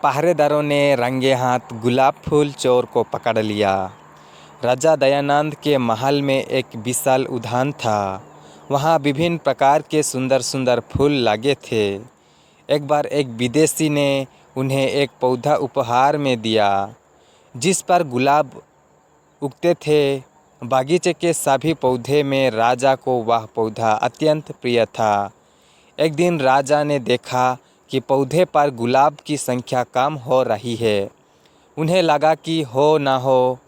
पहरेदारों ने रंगे हाथ गुलाब फूल चोर को पकड़ लिया। राजा दयानंद के महल में एक विशाल उद्यान था। वहाँ विभिन्न प्रकार के सुंदर सुंदर फूल लगे थे। एक बार एक विदेशी ने उन्हें एक पौधा उपहार में दिया जिस पर गुलाब उगते थे। बागीचे के सभी पौधे में राजा को वह पौधा अत्यंत प्रिय था। एक दिन राजा ने देखा कि पौधे पर गुलाब की संख्या कम हो रही है। उन्हें लगा कि हो न हो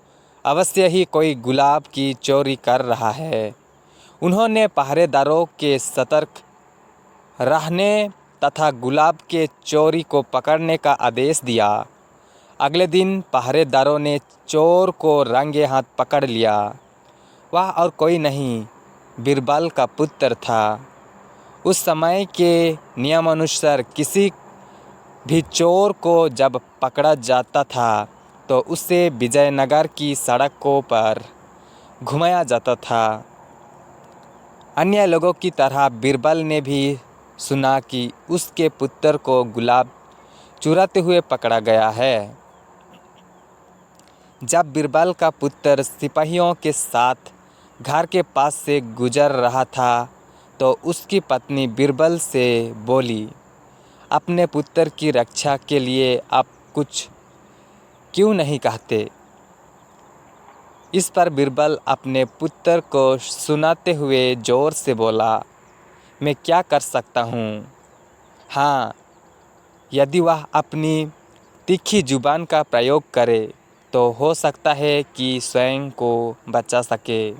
अवश्य ही कोई गुलाब की चोरी कर रहा है। उन्होंने पहरेदारों के सतर्क रहने तथा गुलाब के चोरी को पकड़ने का आदेश दिया। अगले दिन पहरेदारों ने चोर को रंगे हाथ पकड़ लिया। वह और कोई नहीं, बीरबल का पुत्र था। उस समय के नियमानुसार किसी भी चोर को जब पकड़ा जाता था तो उसे विजयनगर की सड़कों पर घुमाया जाता था। अन्य लोगों की तरह बीरबल ने भी सुना कि उसके पुत्र को गुलाब चुराते हुए पकड़ा गया है। जब बीरबल का पुत्र सिपाहियों के साथ घर के पास से गुजर रहा था तो उसकी पत्नी बीरबल से बोली, अपने पुत्र की रक्षा के लिए आप कुछ क्यों नहीं कहते? इस पर बीरबल अपने पुत्र को सुनाते हुए ज़ोर से बोला, मैं क्या कर सकता हूँ? हाँ, यदि वह अपनी तीखी जुबान का प्रयोग करे तो हो सकता है कि स्वयं को बचा सके।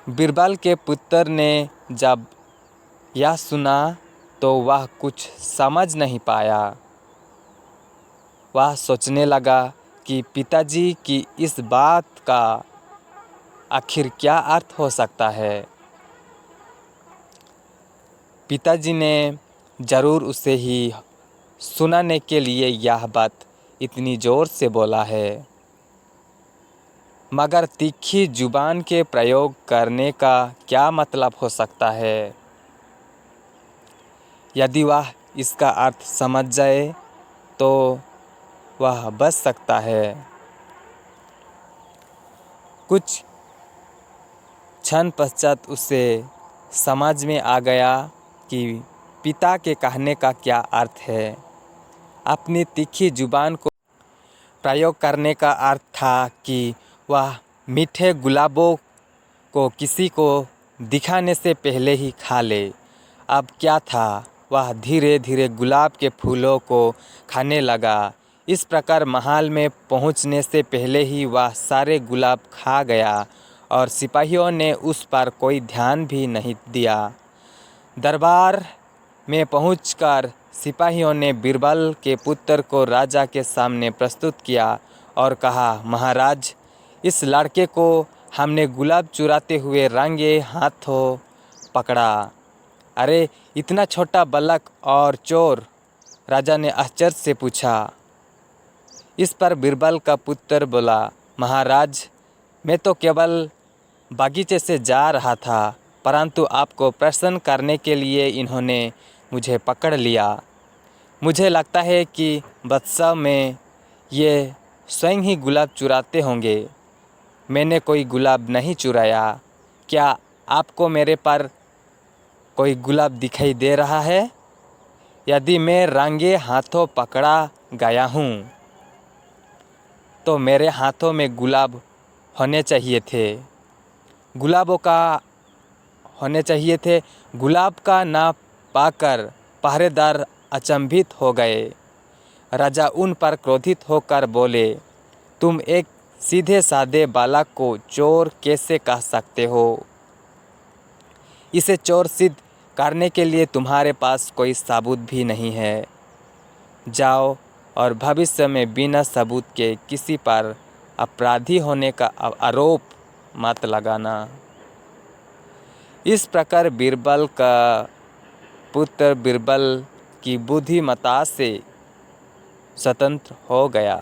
बीरबल के पुत्र ने जब यह सुना तो वह कुछ समझ नहीं पाया। वह सोचने लगा कि पिताजी की इस बात का आखिर क्या अर्थ हो सकता है। पिताजी ने ज़रूर उसे ही सुनाने के लिए यह बात इतनी ज़ोर से बोला है। मगर तीखी जुबान के प्रयोग करने का क्या मतलब हो सकता है? यदि वह इसका अर्थ समझ जाए तो वह बच सकता है। कुछ क्षण पश्चात उसे समझ में आ गया कि पिता के कहने का क्या अर्थ है। अपनी तीखी जुबान को प्रयोग करने का अर्थ था कि वह मीठे गुलाबों को किसी को दिखाने से पहले ही खा ले। अब क्या था, वह धीरे धीरे गुलाब के फूलों को खाने लगा। इस प्रकार महल में पहुंचने से पहले ही वह सारे गुलाब खा गया और सिपाहियों ने उस पर कोई ध्यान भी नहीं दिया। दरबार में पहुंचकर सिपाहियों ने बीरबल के पुत्र को राजा के सामने प्रस्तुत किया और कहा, महाराज, इस लड़के को हमने गुलाब चुराते हुए रंगे हाथों पकड़ा। अरे, इतना छोटा बालक और चोर? राजा ने आश्चर्य से पूछा। इस पर बीरबल का पुत्र बोला, महाराज, मैं तो केवल बागीचे से जा रहा था, परंतु आपको प्रसन्न करने के लिए इन्होंने मुझे पकड़ लिया। मुझे लगता है कि बदशा में ये स्वयं ही गुलाब चुराते होंगे। मैंने कोई गुलाब नहीं चुराया। क्या आपको मेरे पर कोई गुलाब दिखाई दे रहा है? यदि मैं रंगे हाथों पकड़ा गया हूँ तो मेरे हाथों में गुलाब होने चाहिए थे। गुलाब का ना पाकर पहरेदार अचंभित हो गए। राजा उन पर क्रोधित होकर बोले, तुम एक सीधे साधे बालक को चोर कैसे कह सकते हो? इसे चोर सिद्ध करने के लिए तुम्हारे पास कोई सबूत भी नहीं है। जाओ और भविष्य में बिना सबूत के किसी पर अपराधी होने का आरोप मत लगाना। इस प्रकार बीरबल का पुत्र बीरबल की बुद्धिमत्ता से स्वतंत्र हो गया।